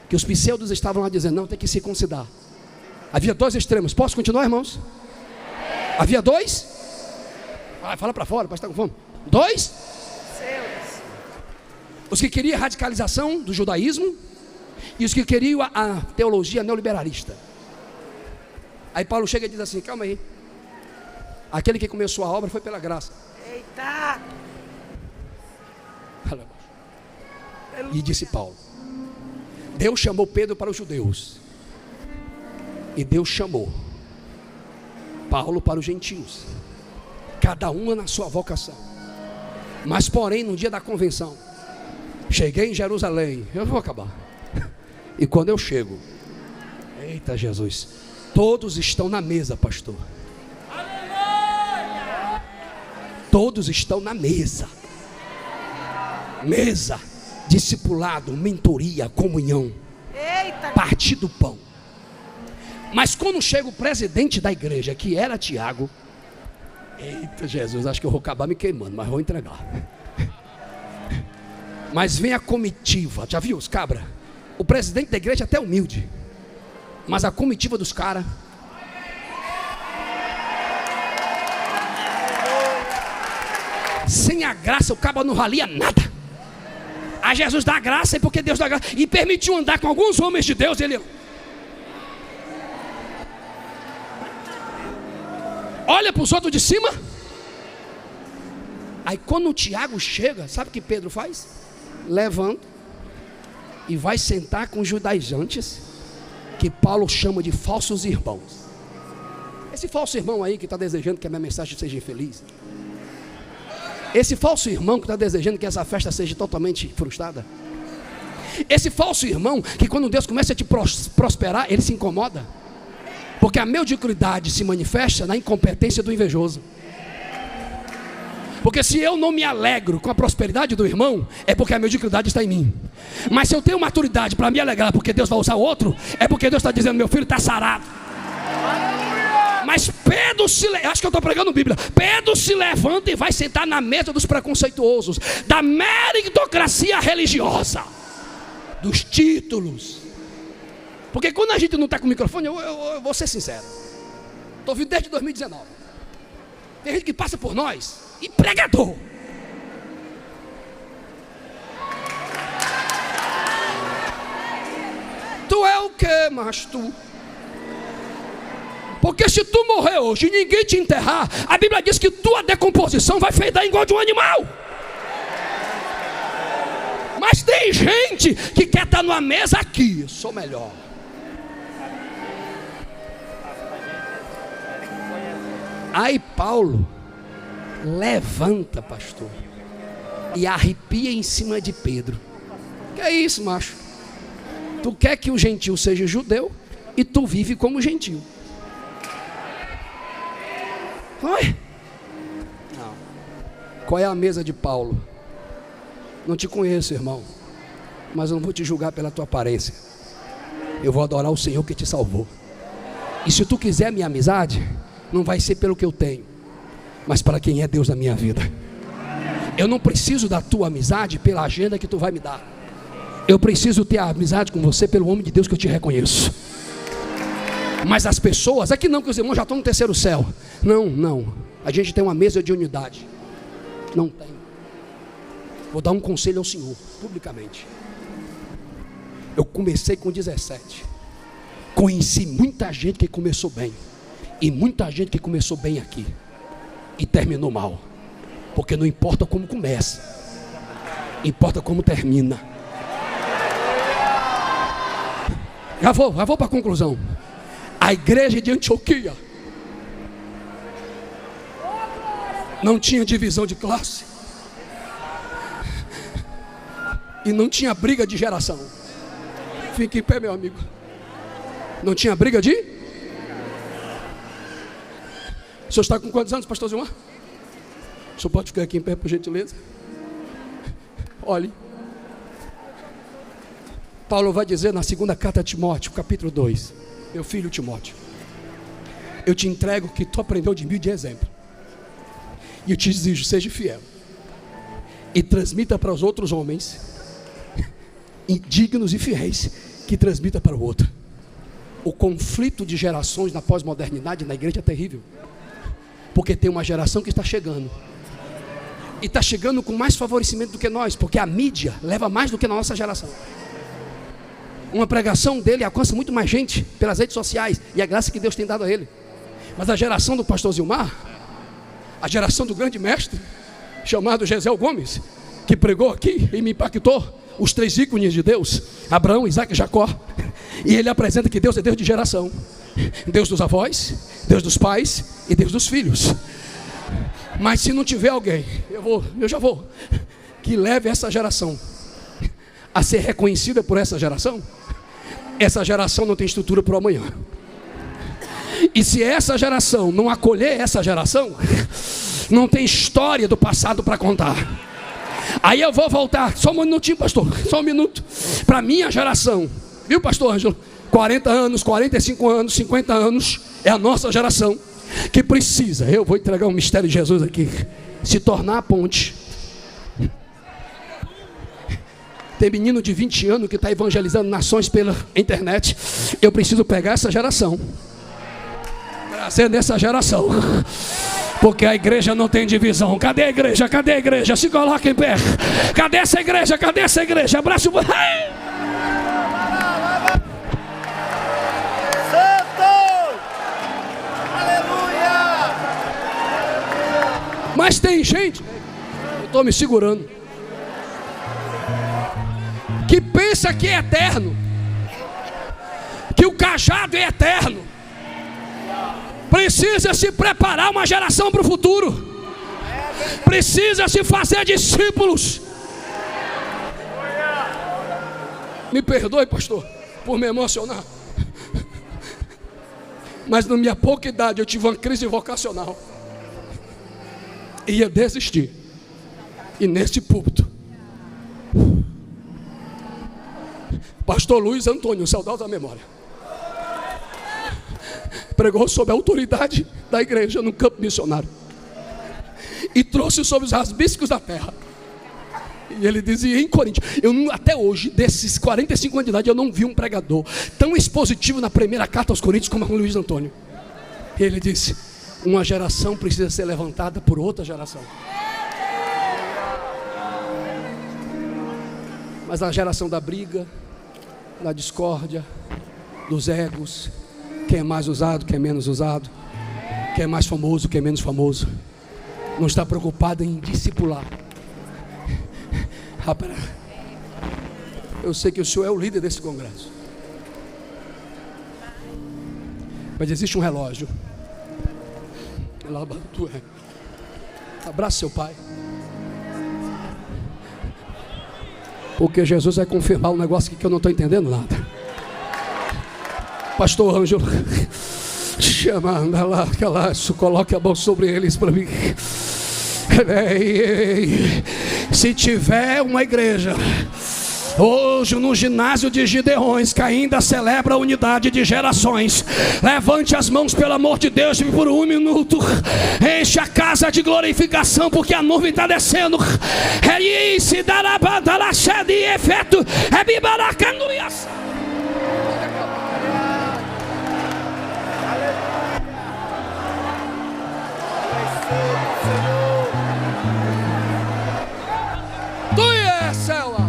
que os pseudos estavam lá dizendo: não, tem que circuncidar. Havia 2 extremos. Posso continuar, irmãos? Havia 2? Fala para fora, pastor, está com fome. 2? Os que queriam a radicalização do judaísmo e os que queriam a teologia neoliberalista. Aí Paulo chega e diz assim: calma aí, aquele que começou a obra foi pela graça. Eita! E disse Paulo: Deus chamou Pedro para os judeus, e Deus chamou Paulo para os gentios, cada uma na sua vocação. Mas porém, no dia da convenção, cheguei em Jerusalém, eu vou acabar. E quando eu chego, eita Jesus, todos estão na mesa, pastor. Todos estão na mesa. Mesa, discipulado, mentoria, comunhão. Eita! Partir do pão. Mas quando chega o presidente da igreja, que era Tiago, Eita Jesus, acho que eu vou acabar me queimando, mas vou entregar. Mas vem a comitiva, já viu os cabras? O presidente da igreja é até humilde, mas a comitiva dos caras. Sem a graça o cabra não valia nada. A Jesus dá graça, e porque Deus dá graça, e permitiu andar com alguns homens de Deus, ele olha para os outros de cima. Aí quando o Tiago chega, sabe o que Pedro faz? Levanta e vai sentar com os judaizantes, que Paulo chama de falsos irmãos. Esse falso irmão aí que está desejando que a minha mensagem seja infeliz, esse falso irmão que está desejando que essa festa seja totalmente frustrada, esse falso irmão que quando Deus começa a te prosperar, ele se incomoda, porque a mediocridade se manifesta na incompetência do invejoso. Porque se eu não me alegro com a prosperidade do irmão, é porque a mediocridade está em mim. Mas se eu tenho maturidade para me alegrar porque Deus vai usar outro, é porque Deus está dizendo, meu filho está sarado. Mas Pedro acho que eu estou pregando Bíblia. Pedro se levanta e vai sentar na mesa dos preconceituosos, da meritocracia religiosa, dos títulos. Porque quando a gente não está com o microfone, eu vou ser sincero, estou vindo desde 2019. Tem gente que passa por nós e pregador. Tu é o que, mas tu? Porque se tu morrer hoje e ninguém te enterrar, a Bíblia diz que tua decomposição vai fedar igual de um animal. Mas tem gente que quer estar numa mesa aqui, eu sou melhor. Aí Paulo levanta, pastor, e arrepia em cima de Pedro. Que é isso, macho? Tu quer que o gentil seja judeu e tu vive como gentil. Oi? Não. Qual é a mesa de Paulo? Não te conheço, irmão, mas eu não vou te julgar pela tua aparência. Eu vou adorar o Senhor que te salvou. E se tu quiser minha amizade, não vai ser pelo que eu tenho, mas para quem é Deus na minha vida. Eu não preciso da tua amizade pela agenda que tu vai me dar. Eu preciso ter a amizade com você pelo homem de Deus que eu te reconheço. Mas as pessoas, aqui não, que os irmãos já estão no terceiro céu. Não, a gente tem uma mesa de unidade. Não tem. Vou dar um conselho ao Senhor, publicamente. Eu comecei com 17. Conheci muita gente que começou bem, e muita gente que começou bem aqui e terminou mal. Porque não importa como começa, importa como termina. Já vou para a conclusão. A igreja de Antioquia não tinha divisão de classe e não tinha briga de geração. Fique em pé, meu amigo. Não tinha briga de... O senhor está com quantos anos, pastor Zilmar? O senhor pode ficar aqui em pé, por gentileza? Olhe, Paulo vai dizer na segunda carta a Timóteo, capítulo 2: meu filho Timóteo, eu te entrego o que tu aprendeu de mim de exemplo, e eu te exijo, seja fiel e transmita para os outros homens indignos e fiéis, que transmita para o outro. O conflito de gerações na pós-modernidade na igreja é terrível, porque tem uma geração que está chegando, e está chegando com mais favorecimento do que nós, porque a mídia leva mais do que na nossa geração. Uma pregação dele alcança muito mais gente pelas redes sociais, e a graça que Deus tem dado a ele. Mas a geração do pastor Zilmar, a geração do grande mestre chamado Gesiel Gomes, que pregou aqui e me impactou, os 3 ícones de Deus, Abraão, Isaac e Jacó, e ele apresenta que Deus é Deus de geração, Deus dos avós, Deus dos pais e Deus dos filhos. Mas se não tiver alguém, eu já vou, que leve essa geração a ser reconhecida por essa geração não tem estrutura para o amanhã. E se essa geração não acolher essa geração, não tem história do passado para contar. Aí eu vou voltar, só um minutinho, pastor, só um minuto, para minha geração, viu, pastor Ângelo? 40 anos, 45 anos, 50 anos, é a nossa geração. que precisa, eu vou entregar um mistério de Jesus aqui, se tornar a ponte. Tem menino de 20 anos que está evangelizando nações pela internet. Eu preciso pegar essa geração, trazer nessa geração, porque a igreja não tem divisão. Cadê a igreja? Cadê a igreja? Se coloca em pé. Cadê essa igreja? Cadê essa igreja? Abraço. Mas tem gente, eu estou me segurando, que pensa que é eterno, que o cajado é eterno. Precisa se preparar uma geração para o futuro, precisa se fazer discípulos. Me perdoe, pastor, por me emocionar, mas na minha pouca idade eu tive uma crise vocacional. Ia desistir. E nesse púlpito, pastor Luiz Antônio, saudosa memória, pregou sobre a autoridade da igreja no campo missionário e trouxe sobre os rasbiscos da terra. E ele dizia em Coríntios, até hoje, desses 45 anos de idade, eu não vi um pregador tão expositivo na primeira carta aos Coríntios como o Luiz Antônio. E ele disse: uma geração precisa ser levantada por outra geração. Mas a geração da briga, da discórdia, dos egos, quem é mais usado, quem é menos usado, quem é mais famoso, quem é menos famoso, não está preocupado em discipular. Rapaz, eu sei que o senhor é o líder desse congresso, mas existe um relógio. Abraça seu pai, porque Jesus vai confirmar um negócio aqui que eu não estou entendendo nada. Pastor Ângelo, chamando lá, coloque a mão sobre eles para mim. Se tiver uma igreja hoje no ginásio de Gideões que ainda celebra a unidade de gerações, levante as mãos pelo amor de Deus por um minuto. Enche a casa de glorificação, porque a nuvem está descendo. Se dará cheia de efeito. É bibaracanuias. Tu é cela.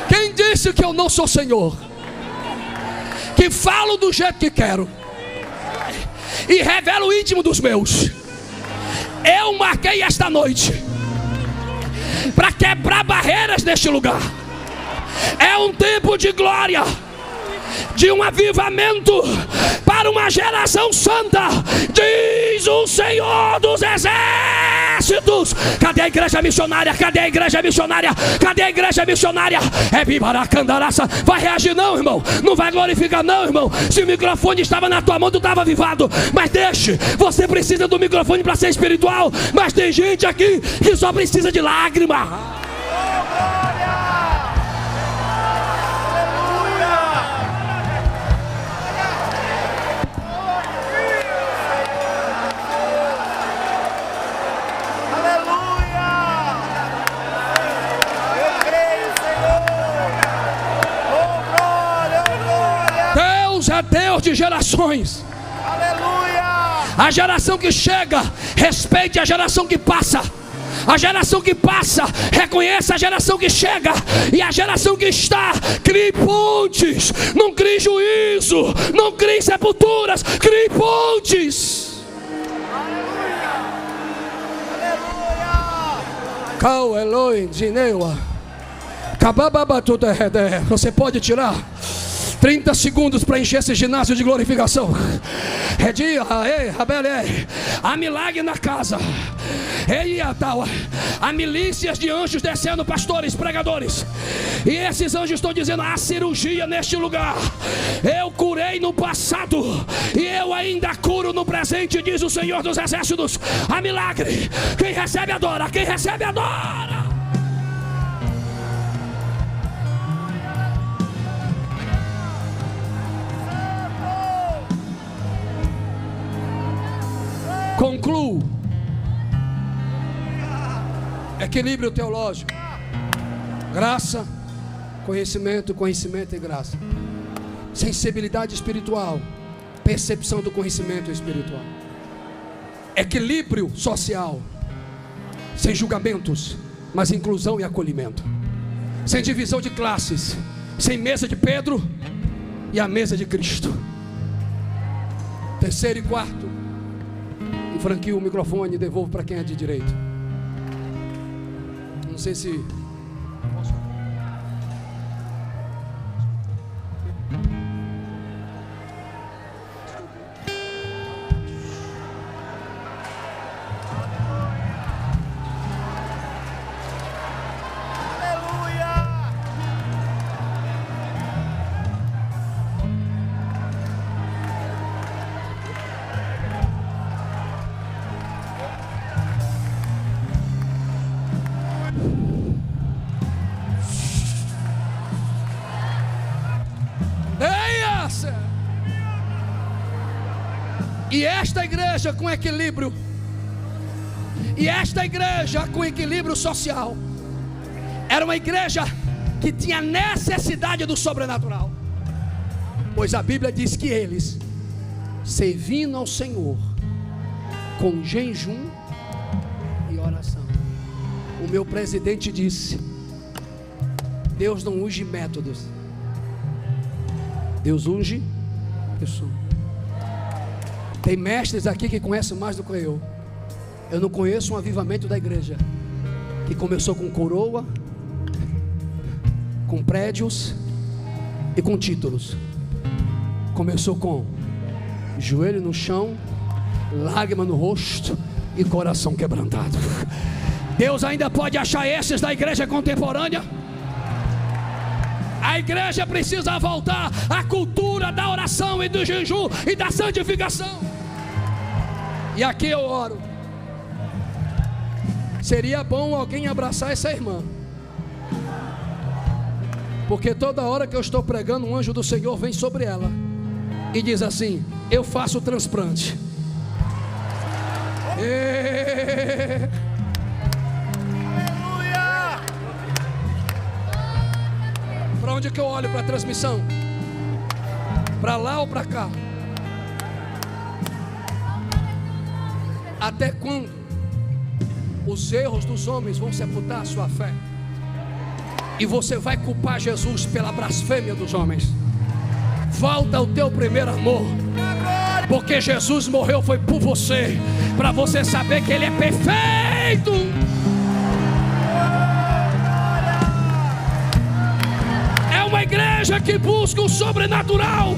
Quem disse que eu não sou Senhor? Que falo do jeito que quero e revelo o íntimo dos meus. Eu marquei esta noite para quebrar barreiras neste lugar. É um tempo de glória, de um avivamento para uma geração santa, diz o Senhor dos Exércitos. Cadê a igreja missionária? Cadê a igreja missionária? Cadê a igreja missionária? É bibaracandaраça. Vai reagir não, irmão? Não vai glorificar não, irmão? Se o microfone estava na tua mão, tu estava avivado. Mas deixe, você precisa do microfone para ser espiritual. Mas tem gente aqui que só precisa de lágrima. Deus de gerações. Aleluia. A geração que chega respeite a geração que passa. A geração que passa reconhece a geração que chega. E a geração que está crie pontes. Não crie juízo, não crie sepulturas, crie pontes. Cal Elohim Dineua. Você pode tirar 30 segundos para encher esse ginásio de glorificação. É dia, há milagre na casa. Há milícias de anjos descendo, pastores, pregadores. E esses anjos estão dizendo: há cirurgia neste lugar. Eu curei no passado e eu ainda curo no presente, diz o Senhor dos Exércitos. Há milagre. Quem recebe adora, quem recebe adora. Concluo. Equilíbrio teológico. Graça, conhecimento, conhecimento e graça. Sensibilidade espiritual, percepção do conhecimento espiritual. Equilíbrio social, sem julgamentos, mas inclusão e acolhimento. Sem divisão de classes, sem mesa de Pedro e a mesa de Cristo. Terceiro e quarto, enfranquio o microfone e devolvo para quem é de direito. Não sei se... E esta igreja com equilíbrio, e esta igreja com equilíbrio social, era uma igreja que tinha necessidade do sobrenatural, pois a Bíblia diz que eles, servindo ao Senhor com jejum e oração. O meu presidente disse: Deus não unge métodos, Deus unge pessoas. Tem mestres aqui que conhecem mais do que eu. Eu não conheço um avivamento da igreja que começou com coroa, com prédios e com títulos. Começou com joelho no chão, lágrima no rosto e coração quebrantado. Deus ainda pode achar esses da igreja contemporânea. A igreja precisa voltar à cultura da oração e do jejum e da santificação. E aqui eu oro. Seria bom alguém abraçar essa irmã, porque toda hora que eu estou pregando, um anjo do Senhor vem sobre ela e diz assim: eu faço o transplante. Para onde que eu olho para a transmissão? Para lá ou para cá? Até quando os erros dos homens vão sepultar a sua fé? E você vai culpar Jesus pela blasfêmia dos homens? Volta ao teu primeiro amor, porque Jesus morreu foi por você, para você saber que Ele é perfeito. É uma igreja que busca o sobrenatural.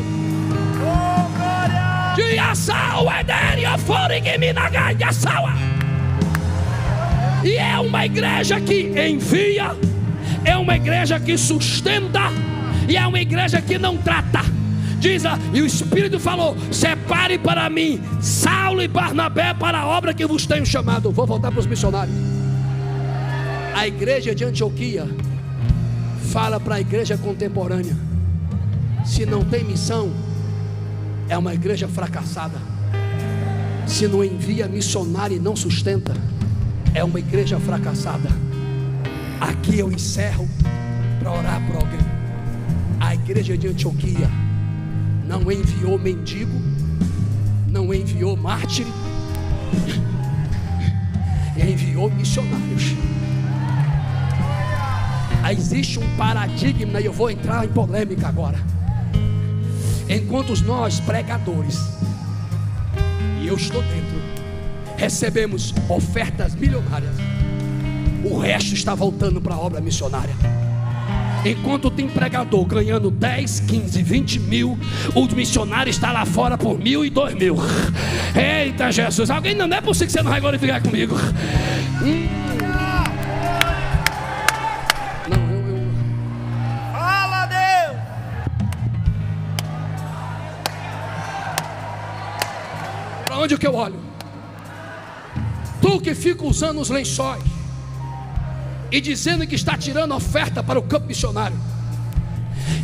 De Yassau, Edéria, Forigminagai, Yassaua. E é uma igreja que envia, é uma igreja que sustenta, e é uma igreja que não trata. E o Espírito falou: separe para mim Saulo e Barnabé para a obra que vos tenho chamado. Vou voltar para os missionários. A igreja de Antioquia fala para a igreja contemporânea: se não tem missão, é uma igreja fracassada. Se não envia missionário e não sustenta, é uma igreja fracassada. Aqui eu encerro para orar por alguém. A igreja de Antioquia não enviou mendigo, não enviou mártir, enviou missionários. Existe um paradigma, e eu vou entrar em polêmica agora. Enquanto nós pregadores, e eu estou dentro, recebemos ofertas milionárias, o resto está voltando para a obra missionária. Enquanto tem pregador ganhando 10, 15, 20 mil, o missionário está lá fora por 1.000 e 2.000. Eita Jesus, alguém não é possível que você não vai glorificar comigo. Fala, Deus! Para onde que eu olho? Tu que fica usando os lençóis e dizendo que está tirando oferta para o campo missionário,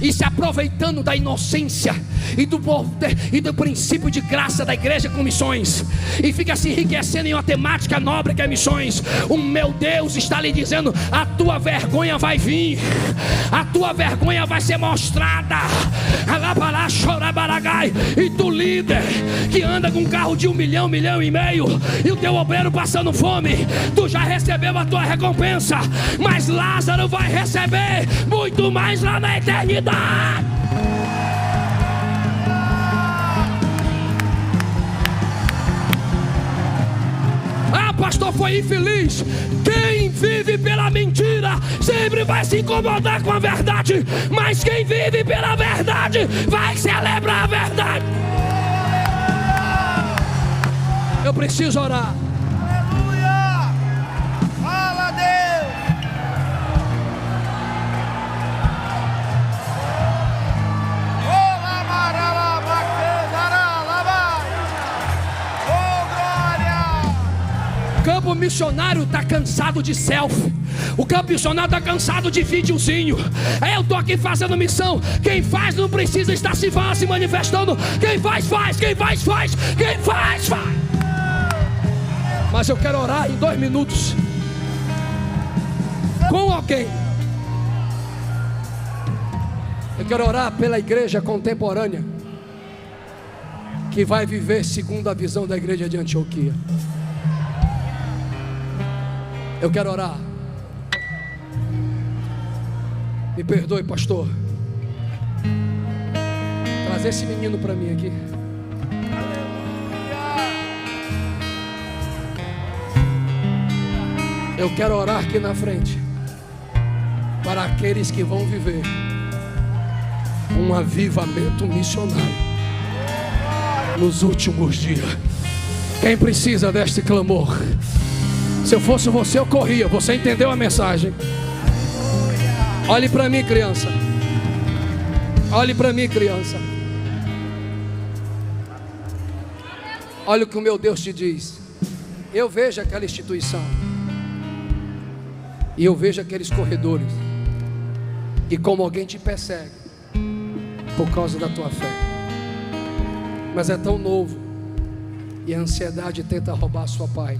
e se aproveitando da inocência e do poder e do princípio de graça da igreja com missões, e fica se enriquecendo em uma temática nobre que é missões. O meu Deus está lhe dizendo: a tua vergonha vai vir, a tua vergonha vai ser mostrada. E tu, líder, que anda com um carro de 1 milhão, 1,5 milhão, e o teu obreiro passando fome, tu já recebeu a tua recompensa, mas Lázaro vai receber muito mais lá na eternidade. Ah, pastor, foi infeliz. Quem vive pela mentira sempre vai se incomodar com a verdade, mas quem vive pela verdade vai celebrar a verdade. Eu preciso orar. Aleluia! Fala, Deus! Olá, marala, bacana, lá vai! Oh, glória! O campo missionário está cansado de selfie. O campo missionário está cansado de videozinho. Eu estou aqui fazendo missão. Quem faz não precisa estar se manifestando. Quem faz, faz. Quem faz, faz. Quem faz, faz. Mas eu quero orar em 2 minutos com alguém. Eu quero orar pela igreja contemporânea que vai viver segundo a visão da igreja de Antioquia. Eu quero orar. Me perdoe, pastor. Traz esse menino para mim aqui. Eu quero orar aqui na frente para aqueles que vão viver um avivamento missionário nos últimos dias. Quem precisa deste clamor? Se eu fosse você, eu corria. Você entendeu a mensagem? Olhe para mim, criança. Olhe para mim, criança. Olha o que o meu Deus te diz. Eu vejo aquela instituição, e eu vejo aqueles corredores, e como alguém te persegue por causa da tua fé, mas é tão novo, e a ansiedade tenta roubar a sua paz,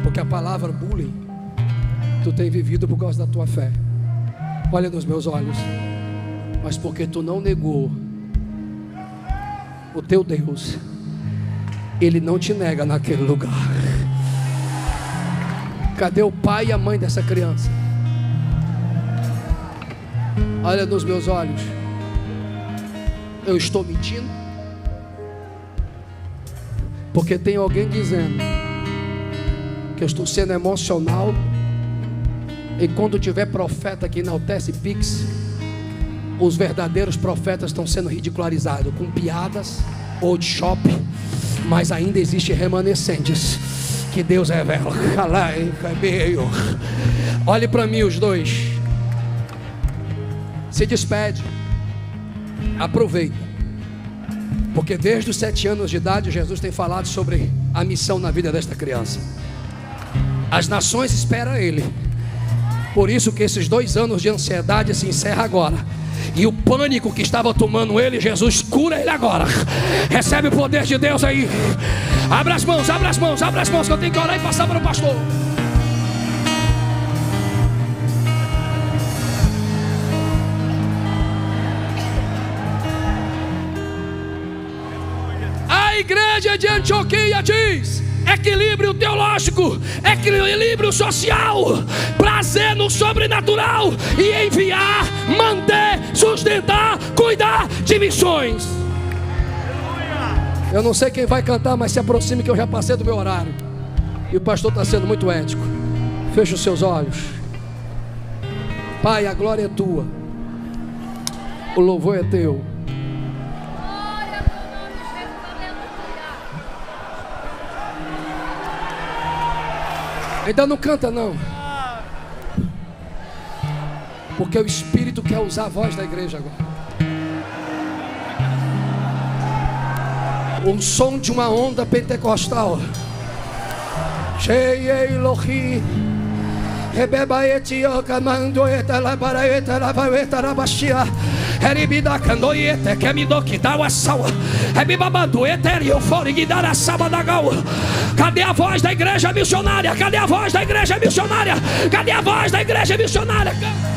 porque a palavra bullying tu tem vivido por causa da tua fé. Olha nos meus olhos. Mas porque tu não negou o teu Deus, Ele não te nega naquele lugar. Cadê o pai e a mãe dessa criança? Olha nos meus olhos. Eu estou mentindo? Porque tem alguém dizendo que eu estou sendo emocional, e quando tiver profeta que enaltece Pix, os verdadeiros profetas estão sendo ridicularizados com piadas ou de shopping, mas ainda existe remanescentes que Deus revela. Olhe para mim os dois. Se despede. Aproveita. Porque desde os 7 anos de idade Jesus tem falado sobre a missão na vida desta criança. As nações esperam Ele. Por isso que esses 2 anos de ansiedade se encerra agora. E o pânico que estava tomando ele, Jesus cura ele agora. Recebe o poder de Deus aí. Abra as mãos, abra as mãos, abra as mãos, que eu tenho que orar e passar para o pastor. A igreja de Antioquia diz: equilíbrio teológico, equilíbrio social, prazer no sobrenatural e enviar, manter, sustentar, cuidar de missões. Eu não sei quem vai cantar, mas se aproxime que eu já passei do meu horário. E o pastor está sendo muito ético. Feche os seus olhos. Pai, a glória é tua, o louvor é teu. Ainda não canta não, porque o Espírito quer usar a voz da igreja agora. O som de uma onda pentecostal. Rebeba etioca mando eta la paraeta la vaeta la baixia. Eribida candoete que me do que dá o sawa. Rebiba mando eterio fora que dá a saba da gal. Cadê a voz da igreja missionária? Cadê a voz da igreja missionária? Cadê a voz da igreja missionária?